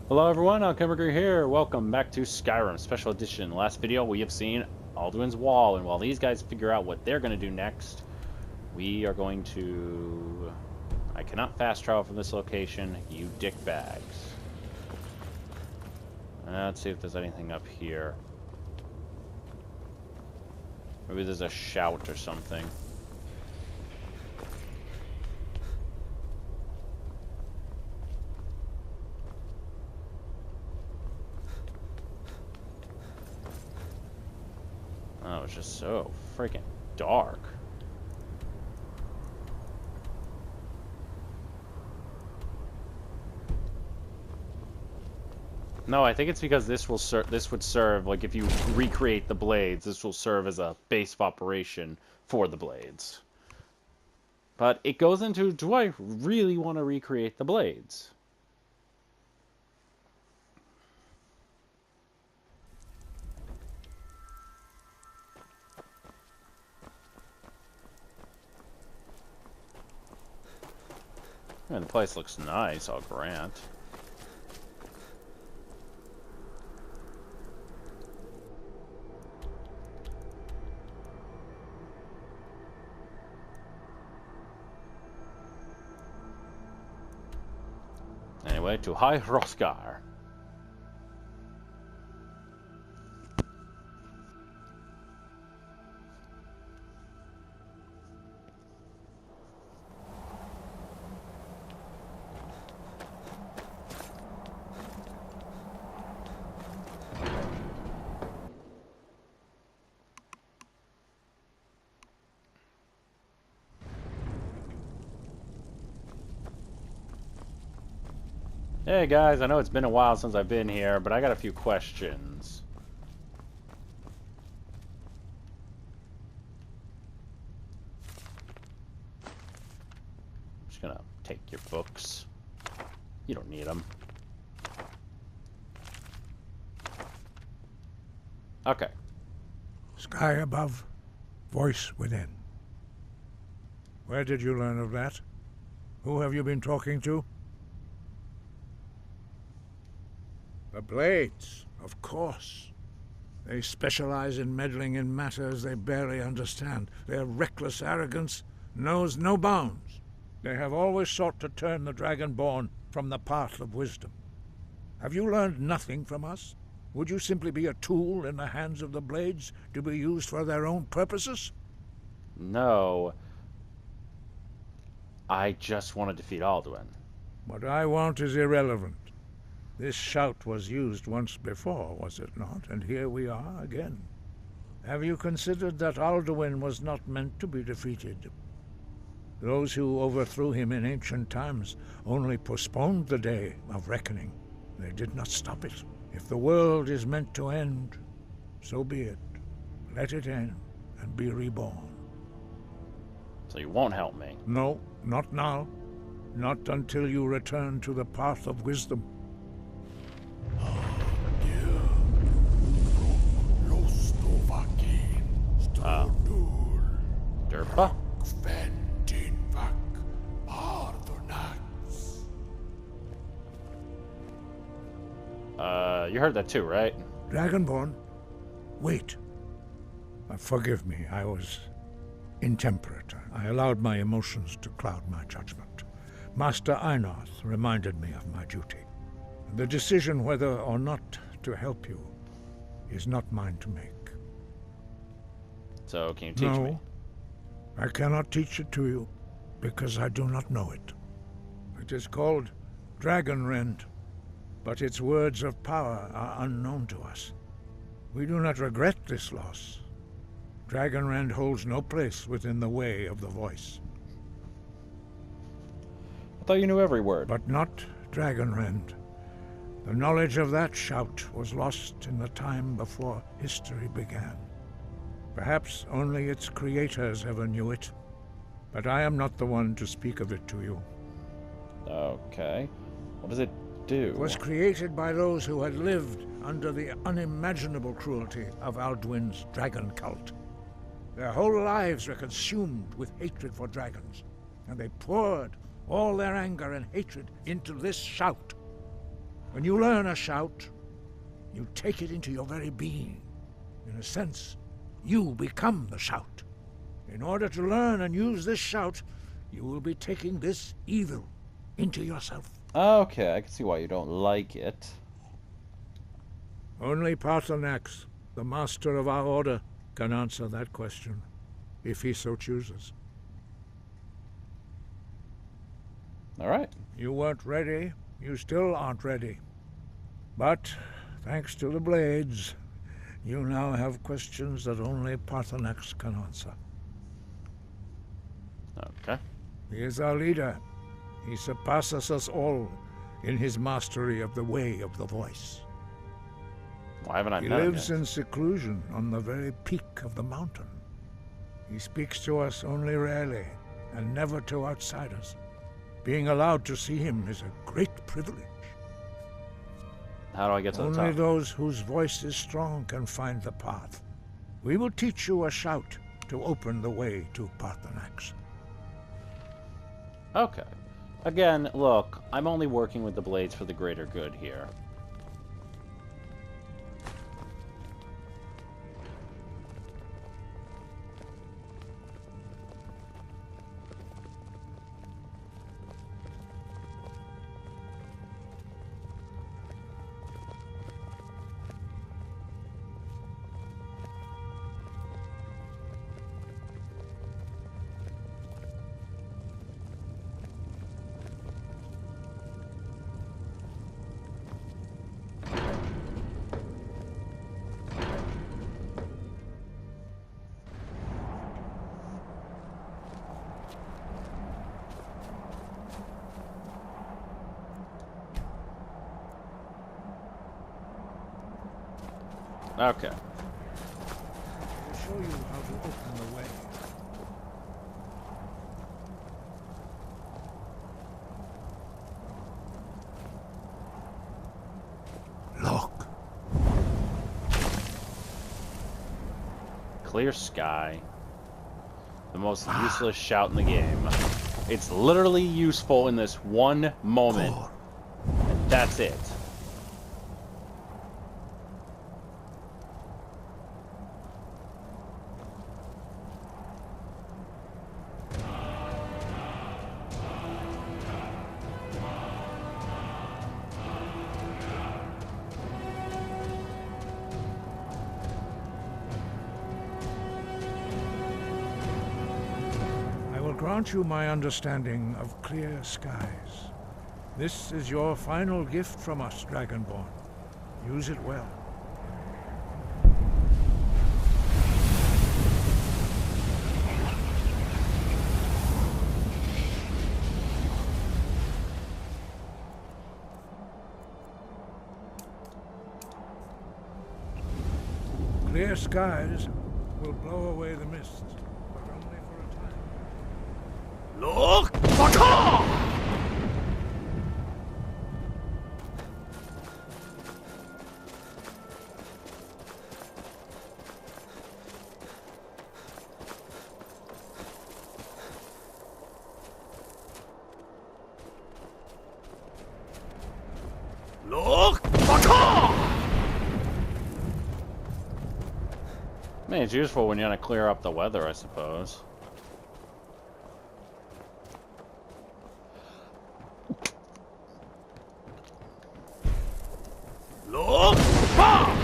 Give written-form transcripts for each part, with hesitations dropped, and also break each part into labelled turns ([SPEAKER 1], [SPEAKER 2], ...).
[SPEAKER 1] Hello everyone, Alchemicgree here. Welcome back to Skyrim Special Edition. Last video we have seen Alduin's Wall, and while these guys figure out what they're going to do next, we are going to... I cannot fast travel from this location, you dickbags. Let's see if there's anything up here. Maybe there's a shout or something. Oh, it's just so freaking dark. No, I think it's because this would serve, like, if you recreate the blades, this will serve as a base of operation for the blades. But it goes into, do I really want to recreate the blades? And the place looks nice, I'll grant. Anyway, to High Hrothgar. Hey guys, I know it's been a while since I've been here, but I got a few questions. I'm just gonna take your books. You don't need them. Okay.
[SPEAKER 2] Sky above, voice within. Where did you learn of that? Who have you been talking to? The Blades, of course. They specialize in meddling in matters they barely understand. Their reckless arrogance knows no bounds. They have always sought to turn the Dragonborn from the path of wisdom. Have you learned nothing from us? Would you simply be a tool in the hands of the Blades to be used for their own purposes?
[SPEAKER 1] No. I just want to defeat Alduin.
[SPEAKER 2] What I want is irrelevant. This shout was used once before, was it not? And here we are again. Have you considered that Alduin was not meant to be defeated? Those who overthrew him in ancient times only postponed the day of reckoning. They did not stop it. If the world is meant to end, so be it. Let it end and be reborn.
[SPEAKER 1] So you won't help me?
[SPEAKER 2] No, not now. Not until you return to the path of wisdom.
[SPEAKER 1] Derpa? You heard that too, right?
[SPEAKER 2] Dragonborn? Wait. Forgive me, I was intemperate. I allowed my emotions to cloud my judgment. Master Einarth reminded me of my duty. The decision whether or not to help you is not mine to make.
[SPEAKER 1] So, can you teach me?
[SPEAKER 2] I cannot teach it to you, because I do not know it. It is called Dragonrend, but its words of power are unknown to us. We do not regret this loss. Dragonrend holds no place within the way of the voice.
[SPEAKER 1] I thought you knew every word.
[SPEAKER 2] But not Dragonrend. The knowledge of that shout was lost in the time before history began. Perhaps only its creators ever knew it, but I am not the one to speak of it to you.
[SPEAKER 1] Okay. What does it do?
[SPEAKER 2] It was created by those who had lived under the unimaginable cruelty of Alduin's dragon cult. Their whole lives were consumed with hatred for dragons, and they poured all their anger and hatred into this shout. When you learn a shout, you take it into your very being. In a sense, you become the shout. In order to learn and use this shout, you will be taking this evil into yourself.
[SPEAKER 1] Okay, I can see why you don't like it.
[SPEAKER 2] Only Paarthurnax, the master of our order, can answer that question, if he so chooses.
[SPEAKER 1] All right.
[SPEAKER 2] You weren't ready. You still aren't ready. But, thanks to the blades, you now have questions that only Paarthurnax can answer.
[SPEAKER 1] Okay.
[SPEAKER 2] He is our leader. He surpasses us all in his mastery of the way of the voice.
[SPEAKER 1] Why haven't I
[SPEAKER 2] He
[SPEAKER 1] met him
[SPEAKER 2] lives
[SPEAKER 1] yet?
[SPEAKER 2] in seclusion on the very peak of the mountain. He speaks to us only rarely, and never to outsiders. Being allowed to see him is a great privilege.
[SPEAKER 1] How do I get to the
[SPEAKER 2] Only
[SPEAKER 1] top?
[SPEAKER 2] those whose voice is strong can find the path. We will teach you a shout to open the way to Paarthurnax.
[SPEAKER 1] Okay. Again, look, I'm only working with the blades for the greater good here. Okay.
[SPEAKER 2] I'll show you how to open the way. Look.
[SPEAKER 1] Clear sky. The most useless shout in the game. It's literally useful in this one moment. And that's it.
[SPEAKER 2] Grant you my understanding of clear skies. This is your final gift from us, Dragonborn. Use it well. Clear skies will blow away the mists.
[SPEAKER 3] Look! Faka! Look! Faka!
[SPEAKER 1] I mean, it's useful when you want to clear up the weather, I suppose.
[SPEAKER 3] Look! Ha!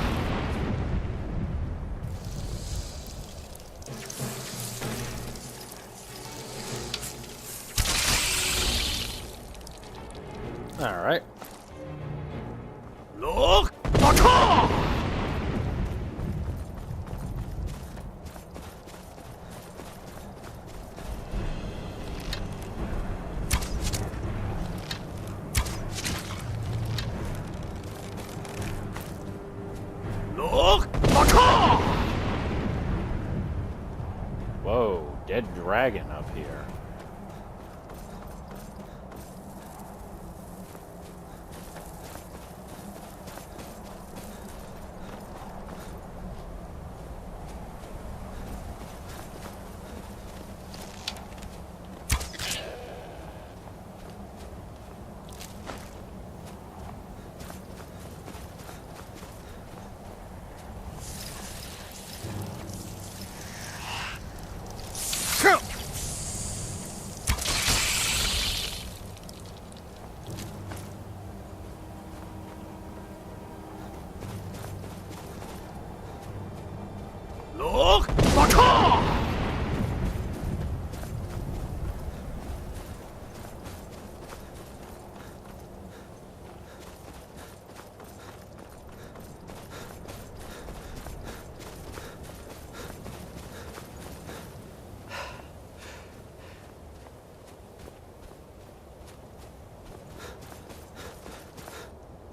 [SPEAKER 1] All right.
[SPEAKER 3] Look! Faka! Look! Faka!
[SPEAKER 1] Whoa, dead dragon up here.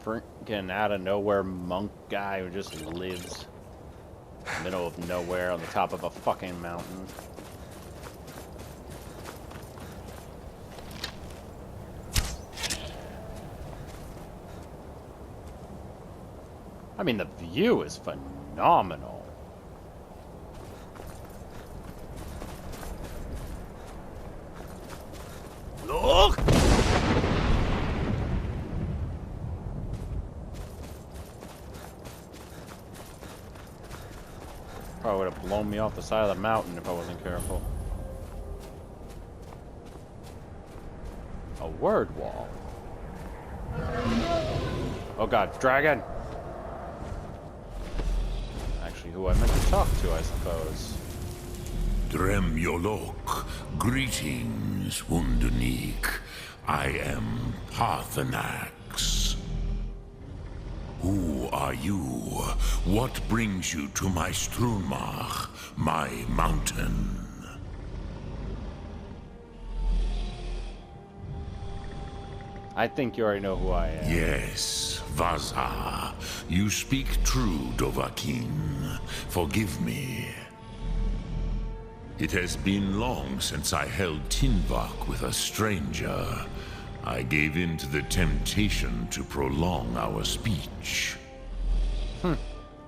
[SPEAKER 1] freaking out of nowhere monk guy who just lives in the middle of nowhere on the top of a fucking mountain. I mean, the view is phenomenal.
[SPEAKER 3] Look!
[SPEAKER 1] Probably would have blown me off the side of the mountain if I wasn't careful. A word wall. Oh god, dragon! Actually, who I meant to talk to, I suppose.
[SPEAKER 4] Dremyolok, greetings, Wundernik. I am Parthenax. Who are you? What brings you to my Strunmach, my mountain?
[SPEAKER 1] I think you already know who I am.
[SPEAKER 4] Yes, Vaza. You speak true, Dovahkiin. Forgive me. It has been long since I held Tinvak with a stranger. I gave in to the temptation to prolong our speech.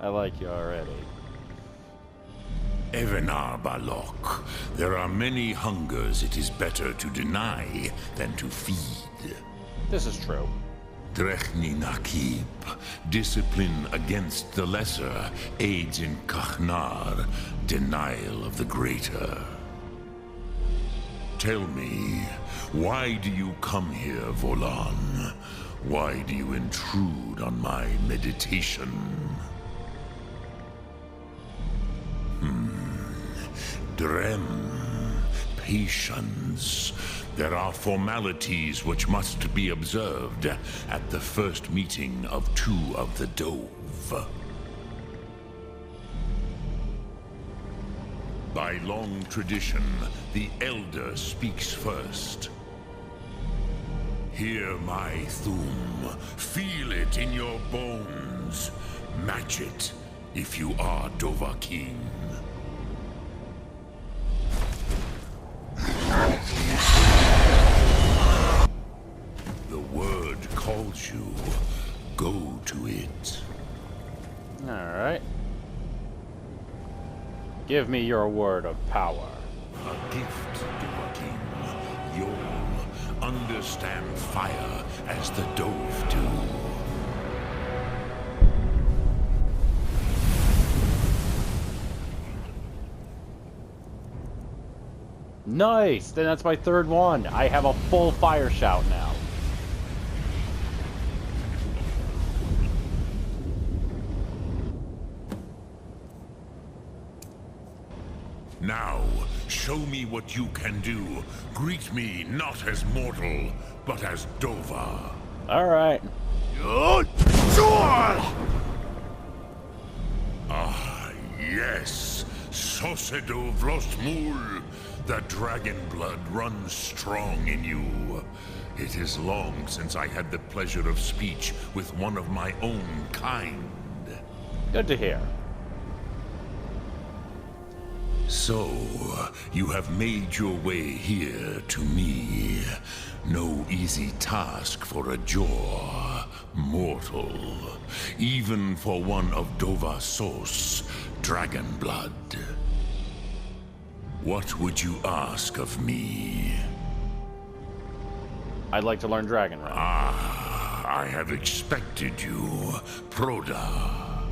[SPEAKER 1] I like you already.
[SPEAKER 4] Evenar Balok, there are many hungers it is better to deny than to feed.
[SPEAKER 1] This is true.
[SPEAKER 4] Drechni Nakib, discipline against the lesser aids in Kachnar, denial of the greater. Tell me, why do you come here, Volan? Why do you intrude on my meditation? Drem, patience. There are formalities which must be observed at the first meeting of two of the Dove. By long tradition, the Elder speaks first. Hear my Thum. Feel it in your bones. Match it if you are Dovahkiin. The word calls you. Go to it.
[SPEAKER 1] Alright. Give me your word of power.
[SPEAKER 4] A gift, Dovahkiin. You'll understand fire as the Dove do.
[SPEAKER 1] Nice! Then that's my third one. I have a full fire shout now.
[SPEAKER 4] Now, show me what you can do. Greet me not as mortal, but as Dova.
[SPEAKER 1] Alright.
[SPEAKER 4] Ah, yes. Sosedo Vlostmul. The dragon blood runs strong in you. It is long since I had the pleasure of speech with one of my own kind.
[SPEAKER 1] Good to hear.
[SPEAKER 4] So, you have made your way here to me. No easy task for a Jor, mortal. Even for one of Dova Sos, dragon blood. What would you ask of me?
[SPEAKER 1] I'd like to learn Dragon Run.
[SPEAKER 4] Ah, I have expected you, Proda.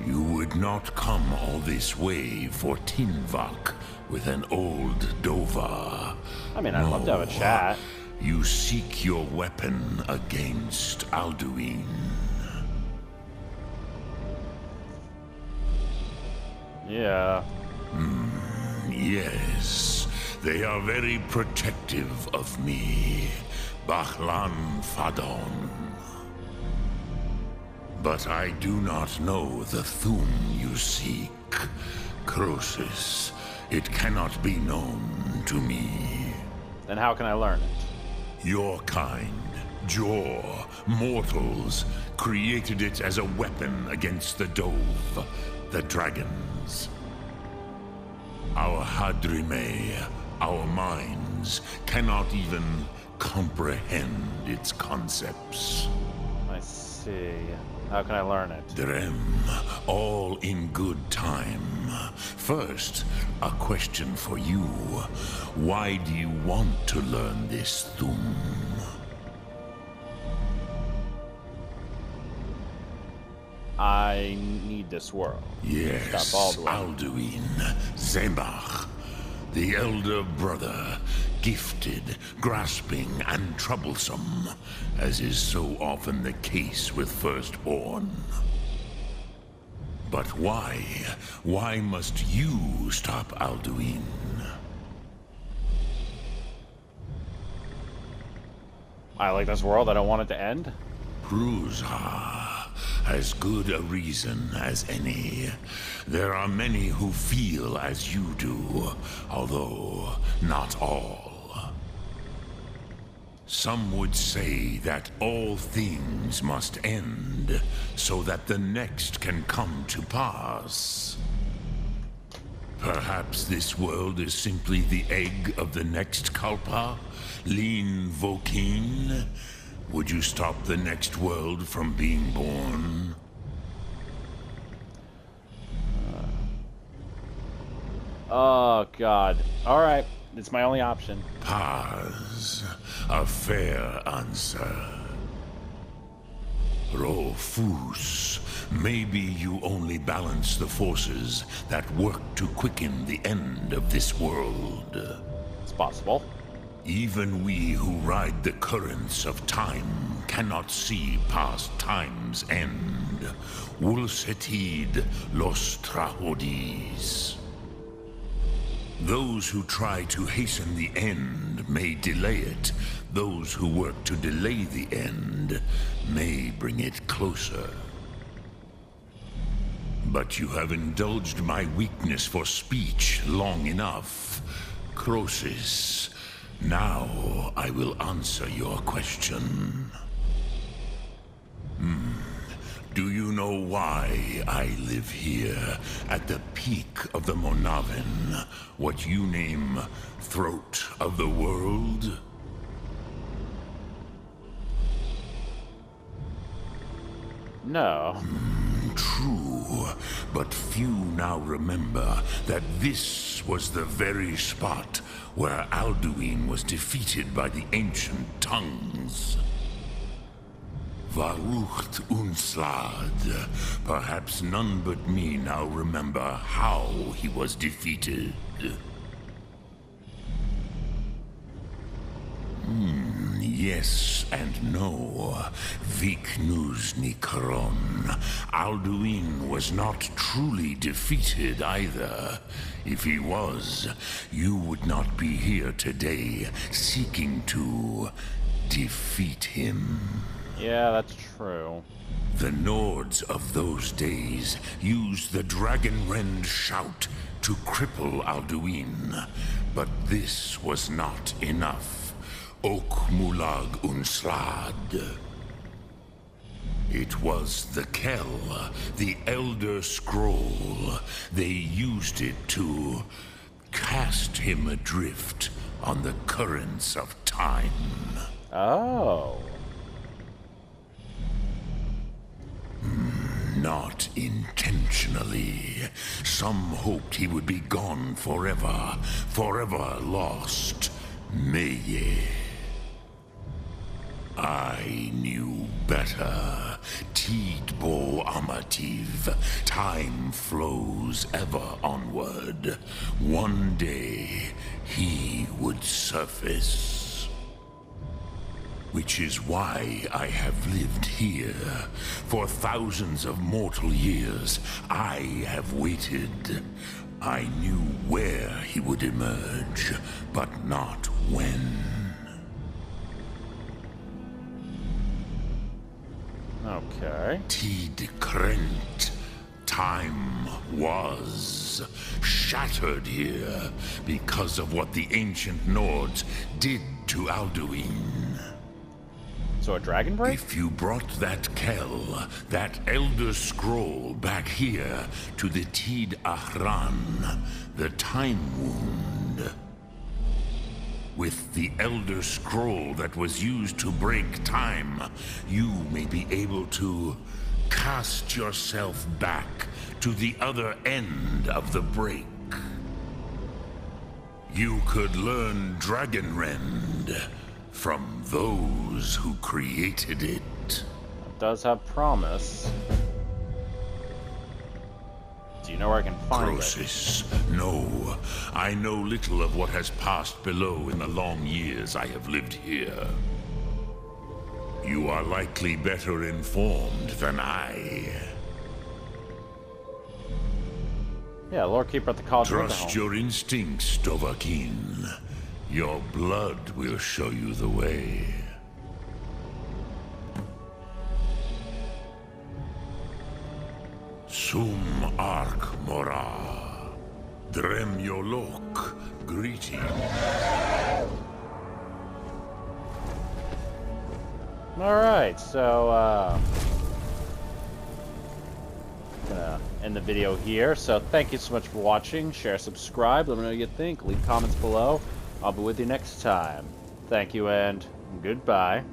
[SPEAKER 4] You would not come all this way for Tinvak with an old Dova.
[SPEAKER 1] I mean, I'd love to have a chat.
[SPEAKER 4] You seek your weapon against Alduin.
[SPEAKER 1] Yeah.
[SPEAKER 4] Yes, they are very protective of me. Bahlan Fadon. But I do not know the Thum you seek. Croesus, it cannot be known to me.
[SPEAKER 1] Then how can I learn it?
[SPEAKER 4] Your kind Jor, mortals, created it as a weapon against the Dove, the dragons. Our Hadrime, our minds, cannot even comprehend its concepts.
[SPEAKER 1] I see. How can I learn it?
[SPEAKER 4] Drem, all in good time. First, a question for you. Why do you want to learn this Thum?
[SPEAKER 1] I need this world.
[SPEAKER 4] Yes,
[SPEAKER 1] Stop Alduin.
[SPEAKER 4] Alduin, Zemach, the elder brother, gifted, grasping, and troublesome, as is so often the case with Firstborn. But why? Why must you stop Alduin?
[SPEAKER 1] I like this world. I don't want it to end.
[SPEAKER 4] Prusa, as good a reason as any. There are many who feel as you do, although not all. Some would say that all things must end, so that the next can come to pass. Perhaps this world is simply the egg of the next Kalpa, Lin Vokin. Would you stop the next world from being born?
[SPEAKER 1] Oh, God. All right. It's my only option.
[SPEAKER 4] Paz, a fair answer. Rofus, maybe you only balance the forces that work to quicken the end of this world.
[SPEAKER 1] It's possible.
[SPEAKER 4] Even we who ride the currents of time cannot see past time's end. Wulsetid los trahodis. Those who try to hasten the end may delay it. Those who work to delay the end may bring it closer. But you have indulged my weakness for speech long enough. Croesus, now I will answer your question. Do you know why I live here, at the peak of the Monavin, what you name Throat of the World?
[SPEAKER 1] No.
[SPEAKER 4] True, but few now remember that this was the very spot where Alduin was defeated by the ancient tongues. Varucht Unslad. Perhaps none but me now remember how he was defeated. Yes and no. Viknus Nikaron. Alduin was not truly defeated either. If he was, you would not be here today seeking to defeat him.
[SPEAKER 1] Yeah, that's true.
[SPEAKER 4] The Nords of those days used the Dragonrend shout to cripple Alduin, but this was not enough. Ok Mulag Unslad. It was the Kell, the Elder Scroll. They used it to cast him adrift on the currents of time.
[SPEAKER 1] Oh.
[SPEAKER 4] Not intentionally. Some hoped he would be gone forever, forever lost. Meye. I knew better. Tidbo Amativ. Time flows ever onward. One day, he would surface. Which is why I have lived here. For thousands of mortal years, I have waited. I knew where he would emerge, but not when.
[SPEAKER 1] Okay.
[SPEAKER 4] Tid Krent. Time was shattered here because of what the ancient Nords did to Alduin.
[SPEAKER 1] So So a dragon break?
[SPEAKER 4] If you brought that Kell, that Elder Scroll, back here to the Tid Ahran, the Time Wound. With the Elder Scroll that was used to break time, you may be able to cast yourself back to the other end of the break. You could learn Dragonrend from those who created it.
[SPEAKER 1] It does have promise. Do you know where I can find
[SPEAKER 4] Croesus, no. I know little of what has passed below in the long years I have lived here. You are likely better informed than I.
[SPEAKER 1] it? Yeah, Lord Keeper at the College of
[SPEAKER 4] Trust
[SPEAKER 1] Winterhome.
[SPEAKER 4] your instincts, Dovahkiin. Your blood will show you the way. Sum Ark Mora. Drem Yolok. Greeting.
[SPEAKER 1] Alright, so, gonna end the video here. So thank you so much for watching. Share, subscribe, let me know what you think. Leave comments below. I'll be with you next time. Thank you and goodbye.